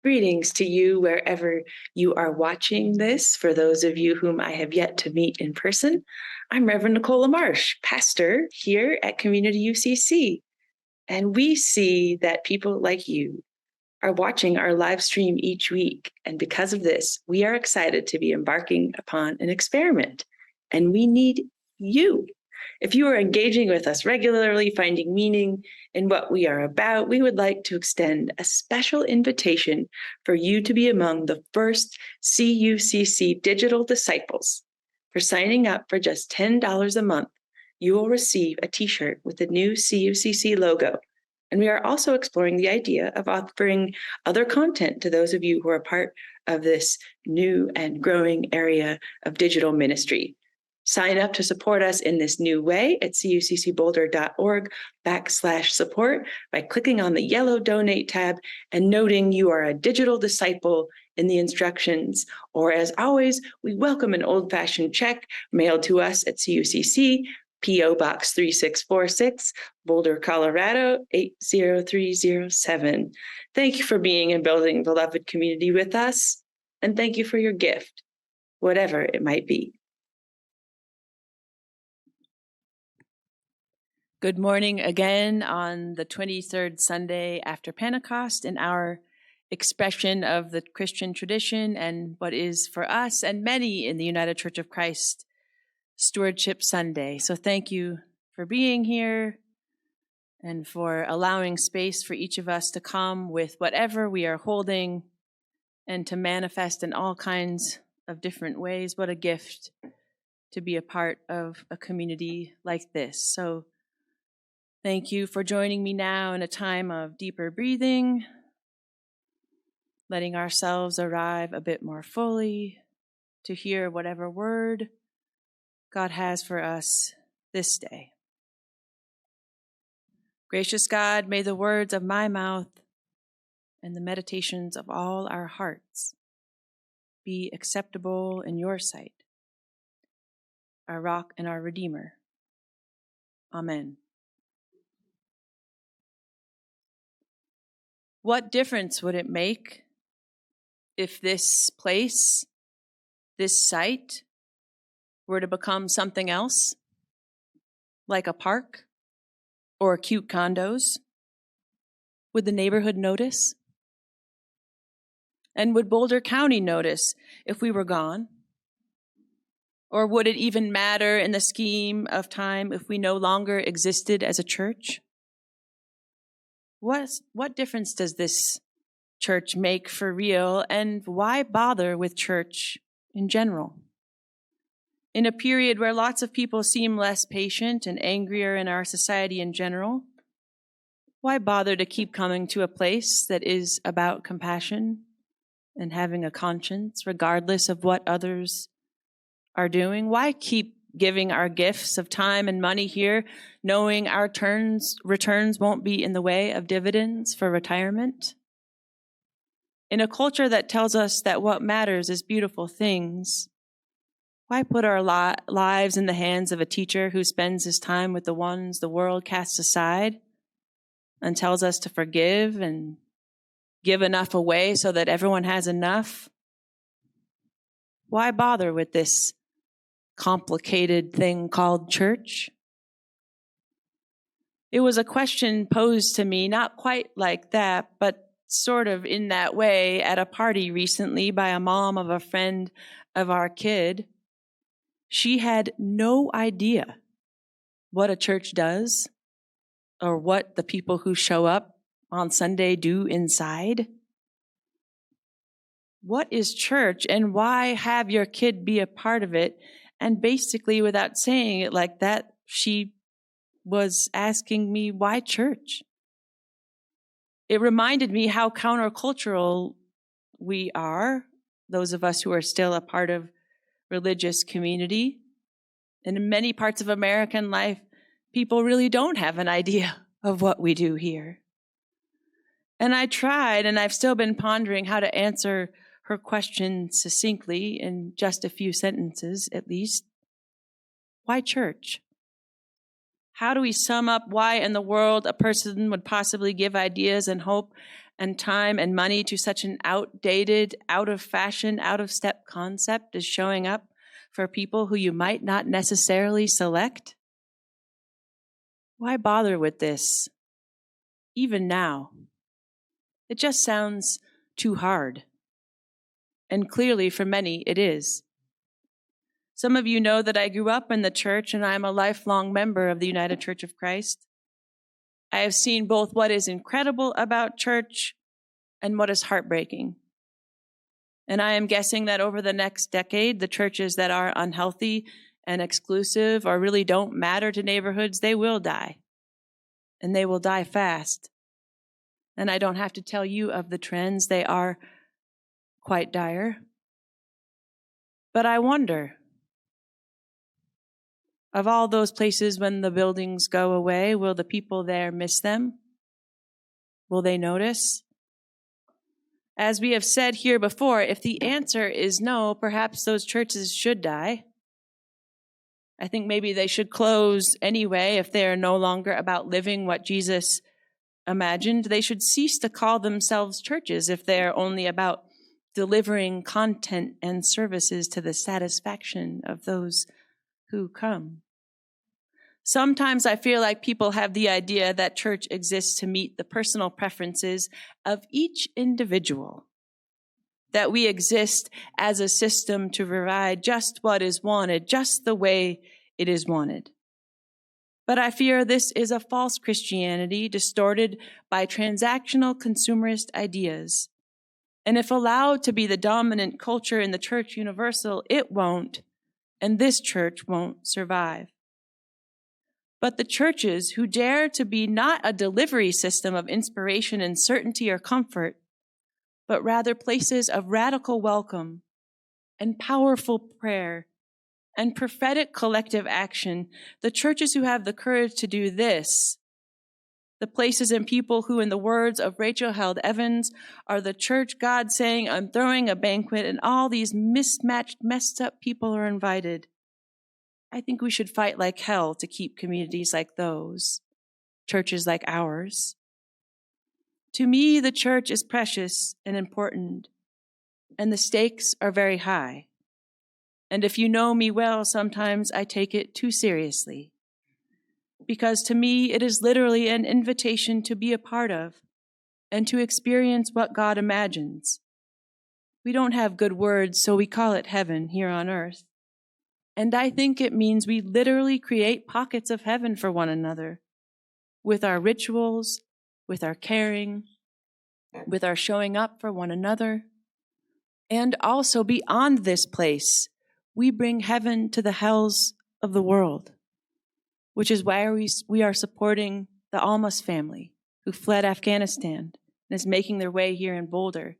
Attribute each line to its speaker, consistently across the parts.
Speaker 1: Greetings to you wherever you are watching this. For those of you whom I have yet to meet in person, I'm Reverend Nicola Marsh, pastor here at Community UCC. And we see that people like you are watching our live stream each week. And because of this, we are excited to be embarking upon an experiment. And we need you. If you are engaging with us regularly, finding meaning in what we are about, we would like to extend a special invitation for you to be among the first CUCC digital disciples. For signing up for just $10 a month, you will receive a t-shirt with the new CUCC logo. And we are also exploring the idea of offering other content to those of you who are part of this new and growing area of digital ministry. Sign up to support us in this new way at cuccboulder.org/support by clicking on the yellow donate tab and noting you are a digital disciple in the instructions. Or as always, we welcome an old-fashioned check mailed to us at CUCC, P.O. Box 3646, Boulder, Colorado 80307. Thank you for being and building beloved community with us, and thank you for your gift, whatever it might be. Good morning again on the 23rd Sunday after Pentecost in our expression of the Christian tradition and what is for us and many in the United Church of Christ, Stewardship Sunday. So thank you for being here and for allowing space for each of us to come with whatever we are holding and to manifest in all kinds of different ways. What a gift to be a part of a community like this. So thank you for joining me now in a time of deeper breathing, letting ourselves arrive a bit more fully to hear whatever word God has for us this day. Gracious God, may the words of my mouth and the meditations of all our hearts be acceptable in your sight, our rock and our Redeemer. Amen. What difference would it make if this place, this site, were to become something else, like a park or cute condos? Would the neighborhood notice? And would Boulder County notice if we were gone? Or would it even matter in the scheme of time if we no longer existed as a church? What difference does this church make for real, and why bother with church in general? In a period where lots of people seem less patient and angrier in our society in general, why bother to keep coming to a place that is about compassion and having a conscience, regardless of what others are doing? Why keep giving our gifts of time and money here, knowing our returns won't be in the way of dividends for retirement? In a culture that tells us that what matters is beautiful things, why put our lives in the hands of a teacher who spends his time with the ones the world casts aside and tells us to forgive and give enough away so that everyone has enough? Why bother with this complicated thing called church? It was a question posed to me, not quite like that, but sort of in that way at a party recently by a mom of a friend of our kid. She had no idea what a church does or what the people who show up on Sunday do inside. What is church, and why have your kid be a part of it? And basically, without saying it like that, she was asking me, why church? It reminded me how countercultural we are, those of us who are still a part of religious community. And in many parts of American life, people really don't have an idea of what we do here. And I tried, and I've still been pondering how to answer her question succinctly in just a few sentences, at least. Why church? How do we sum up why in the world a person would possibly give ideas and hope and time and money to such an outdated, out of fashion, out of step concept as showing up for people who you might not necessarily select? Why bother with this, even now? It just sounds too hard. And clearly, for many, it is. Some of you know that I grew up in the church and I am a lifelong member of the United Church of Christ. I have seen both what is incredible about church and what is heartbreaking. And I am guessing that over the next decade, the churches that are unhealthy and exclusive or really don't matter to neighborhoods, they will die. And they will die fast. And I don't have to tell you of the trends. They are quite dire. But I wonder, of all those places when the buildings go away, will the people there miss them? Will they notice? As we have said here before, if the answer is no, perhaps those churches should die. I think maybe they should close anyway if they are no longer about living what Jesus imagined. They should cease to call themselves churches if they are only about delivering content and services to the satisfaction of those who come. Sometimes I feel like people have the idea that church exists to meet the personal preferences of each individual, that we exist as a system to provide just what is wanted, just the way it is wanted. But I fear this is a false Christianity distorted by transactional consumerist ideas. And if allowed to be the dominant culture in the church universal, it won't, and this church won't survive. But the churches who dare to be not a delivery system of inspiration and certainty or comfort, but rather places of radical welcome and powerful prayer and prophetic collective action, the churches who have the courage to do this, the places and people who, in the words of Rachel Held Evans, are the church God saying, I'm throwing a banquet and all these mismatched, messed up people are invited. I think we should fight like hell to keep communities like those, churches like ours. To me, the church is precious and important, and the stakes are very high. And if you know me well, sometimes I take it too seriously. Because to me, it is literally an invitation to be a part of and to experience what God imagines. We don't have good words, so we call it heaven here on earth. And I think it means we literally create pockets of heaven for one another with our rituals, with our caring, with our showing up for one another. And also beyond this place, we bring heaven to the hells of the world, which is why we are supporting the Almas family who fled Afghanistan and is making their way here in Boulder.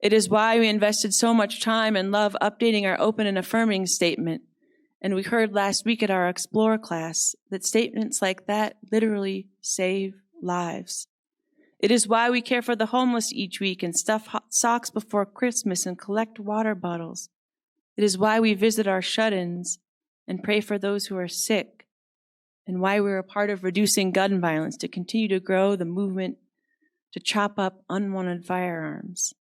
Speaker 1: It is why we invested so much time and love updating our open and affirming statement. And we heard last week at our Explore class that statements like that literally save lives. It is why we care for the homeless each week and stuff hot socks before Christmas and collect water bottles. It is why we visit our shut-ins and pray for those who are sick, and why we're a part of reducing gun violence to continue to grow the movement to chop up unwanted firearms.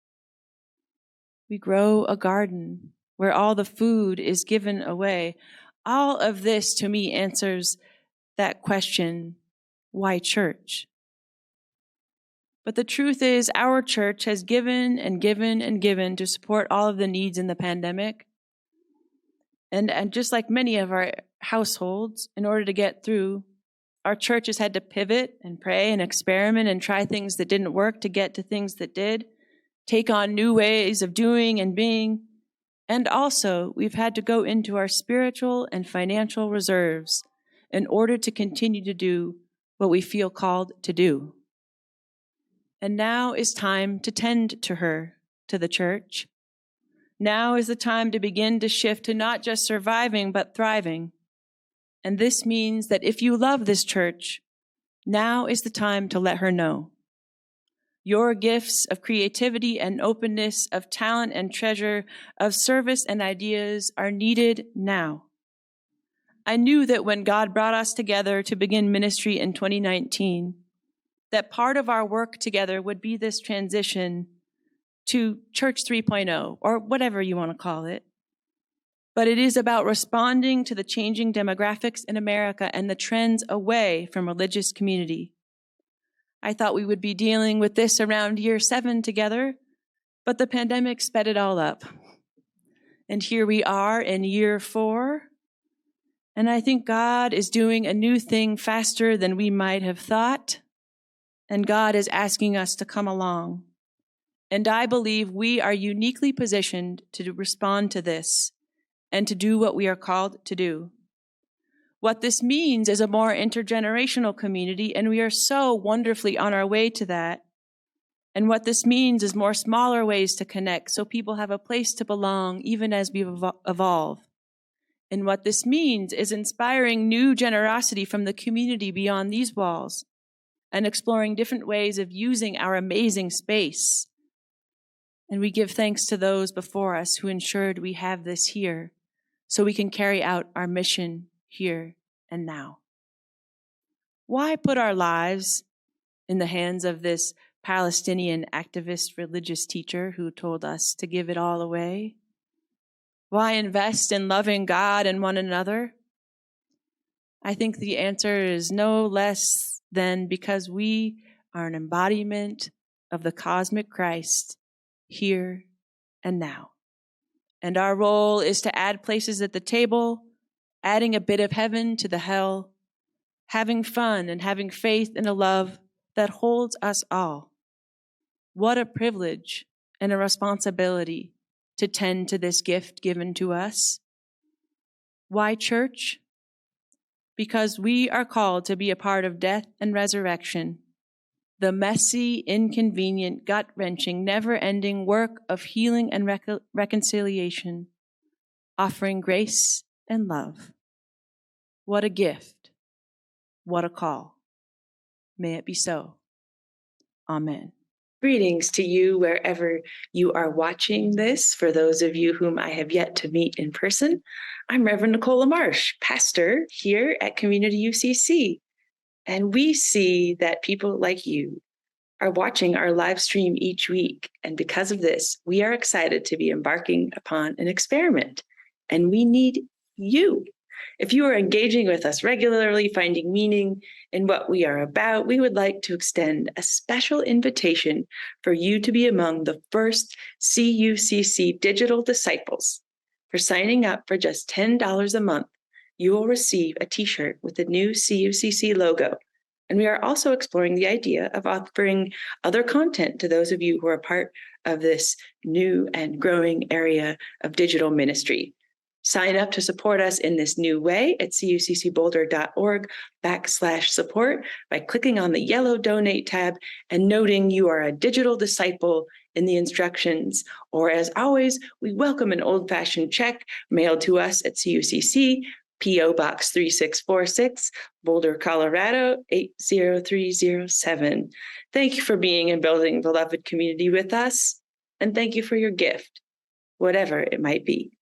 Speaker 1: We grow a garden where all the food is given away. All of this, to me, answers that question, why church? But the truth is, our church has given and given and given to support all of the needs in the pandemic. And just like many of our households, in order to get through, our church has had to pivot and pray and experiment and try things that didn't work to get to things that did, take on new ways of doing and being. And also, we've had to go into our spiritual and financial reserves in order to continue to do what we feel called to do. And now is time to tend to her, to the church. Now is the time to begin to shift to not just surviving, but thriving. And this means that if you love this church, now is the time to let her know. Your gifts of creativity and openness, of talent and treasure, of service and ideas are needed now. I knew that when God brought us together to begin ministry in 2019, that part of our work together would be this transition to Church 3.0, or whatever you want to call it. But it is about responding to the changing demographics in America and the trends away from religious community. I thought we would be dealing with this around year 7 together, but the pandemic sped it all up. And here we are in year 4, and I think God is doing a new thing faster than we might have thought, and God is asking us to come along. And I believe we are uniquely positioned to respond to this and to do what we are called to do. What this means is a more intergenerational community, and we are so wonderfully on our way to that. And what this means is more smaller ways to connect so people have a place to belong even as we evolve. And what this means is inspiring new generosity from the community beyond these walls and exploring different ways of using our amazing space. And we give thanks to those before us who ensured we have this here so we can carry out our mission here and now. Why put our lives in the hands of this Palestinian activist religious teacher who told us to give it all away? Why invest in loving God and one another? I think the answer is no less than because we are an embodiment of the cosmic Christ here and now. And our role is to add places at the table, adding a bit of heaven to the hell, having fun and having faith in a love that holds us all. What a privilege and a responsibility to tend to this gift given to us. Why church? Because we are called to be a part of death and resurrection, the messy, inconvenient, gut-wrenching, never-ending work of healing and reconciliation, offering grace and love. What a gift. What a call. May it be so. Amen.
Speaker 2: Greetings to you wherever you are watching this. For those of you whom I have yet to meet in person, I'm Reverend Nicole LaMarche, pastor here at Community UCC. And we see that people like you are watching our live stream each week. And because of this, we are excited to be embarking upon an experiment. And we need you. If you are engaging with us regularly, finding meaning in what we are about, we would like to extend a special invitation for you to be among the first CUCC digital disciples. For signing up for just $10 a month, you will receive a t-shirt with the new CUCC logo. And we are also exploring the idea of offering other content to those of you who are part of this new and growing area of digital ministry. Sign up to support us in this new way at cuccboulder.org/support by clicking on the yellow donate tab and noting you are a digital disciple in the instructions. Or as always, we welcome an old-fashioned check mailed to us at CUCC, P.O. Box 3646, Boulder, Colorado 80307. Thank you for being and building beloved community with us, and thank you for your gift, whatever it might be.